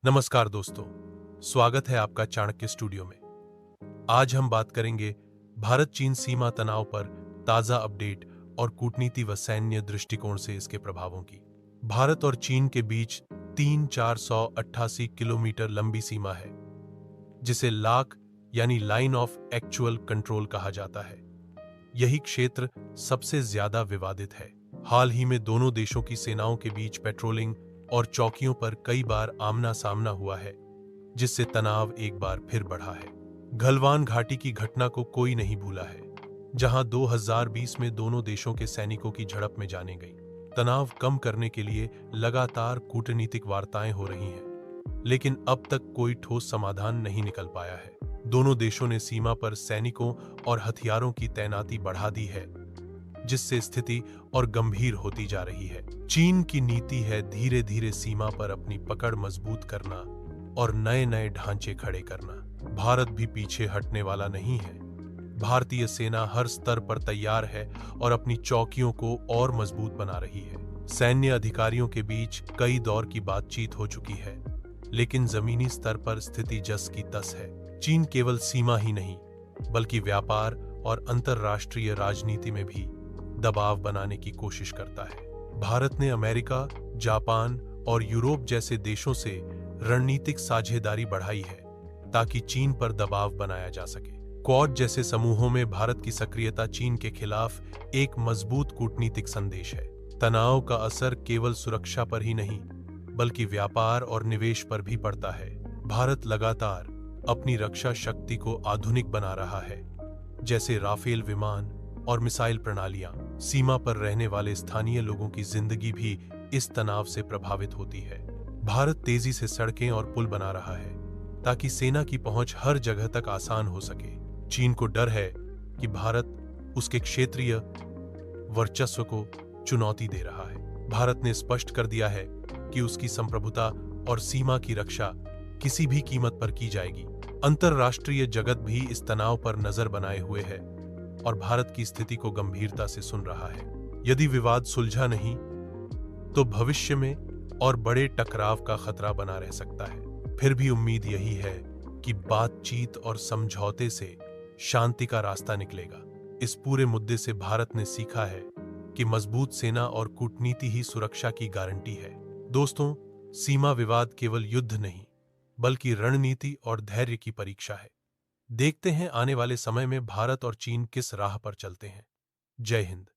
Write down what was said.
नमस्कार दोस्तों, स्वागत है आपका चाणक्य स्टूडियो में। आज हम बात करेंगे भारत चीन सीमा तनाव पर ताजा अपडेट और कूटनीति व सैन्य दृष्टिकोण से इसके प्रभावों की। भारत और चीन के बीच 3,488 किलोमीटर लंबी सीमा है, जिसे लाक यानी लाइन ऑफ एक्चुअल कंट्रोल कहा जाता है। यही क्षेत्र सबसे ज्यादा विवादित है। हाल ही में दोनों देशों की सेनाओं के बीच पेट्रोलिंग और चौकियों पर कई बार आमना सामना हुआ है, जिससे तनाव एक बार फिर बढ़ा है। गलवान घाटी की घटना को कोई नहीं भूला है, जहां 2020 में दोनों देशों के सैनिकों की झड़प में जाने गई। तनाव कम करने के लिए लगातार कूटनीतिक वार्ताएं हो रही हैं, लेकिन अब तक कोई ठोस समाधान नहीं निकल पाया है। दोनों देशों ने सीमा पर सैनिकों और हथियारों की तैनाती बढ़ा दी है, जिससे स्थिति और गंभीर होती जा रही है। चीन की नीति है धीरे धीरे सीमा पर अपनी पकड़ मजबूत करना और नए नए ढांचे खड़े करना। भारत भी पीछे हटने वाला नहीं है। भारतीय सेना हर स्तर पर तैयार है और अपनी चौकियों को और मजबूत बना रही है। सैन्य अधिकारियों के बीच कई दौर की बातचीत हो चुकी है, लेकिन जमीनी स्तर पर स्थिति जस की तस है। चीन केवल सीमा ही नहीं, बल्कि व्यापार और अंतर्राष्ट्रीय राजनीति में भी दबाव बनाने की कोशिश करता है। भारत ने अमेरिका, जापान और यूरोप जैसे देशों से रणनीतिक साझेदारी बढ़ाई है, ताकि चीन पर दबाव बनाया जा सके। क्वाड जैसे समूहों में भारत की सक्रियता चीन के खिलाफ एक मजबूत कूटनीतिक संदेश है। तनाव का असर केवल सुरक्षा पर ही नहीं, बल्कि व्यापार और निवेश पर भी पड़ता है। भारत लगातार अपनी रक्षा शक्ति को आधुनिक बना रहा है, जैसे राफेल विमान और मिसाइल प्रणालियां। सीमा पर रहने वाले स्थानीय लोगों की जिंदगी भी इस तनाव से प्रभावित होती है। भारत तेजी से सड़कें और पुल बना रहा है, ताकि सेना की पहुंच हर जगह तक आसान हो सके। चीन को डर है कि भारत उसके क्षेत्रीय वर्चस्व को चुनौती दे रहा है। भारत ने स्पष्ट कर दिया है कि उसकी संप्रभुता और सीमा की रक्षा किसी भी कीमत पर की जाएगी। अंतर्राष्ट्रीय जगत भी इस तनाव पर नजर बनाए हुए है और भारत की स्थिति को गंभीरता से सुन रहा है। यदि विवाद सुलझा नहीं, तो भविष्य में और बड़े टकराव का खतरा बना रह सकता है। फिर भी उम्मीद यही है कि बातचीत और समझौते से शांति का रास्ता निकलेगा। इस पूरे मुद्दे से भारत ने सीखा है कि मजबूत सेना और कूटनीति ही सुरक्षा की गारंटी है। दोस्तों, सीमा विवाद केवल युद्ध नहीं, बल्कि रणनीति और धैर्य की परीक्षा है। देखते हैं आने वाले समय में भारत और चीन किस राह पर चलते हैं। जय हिंद।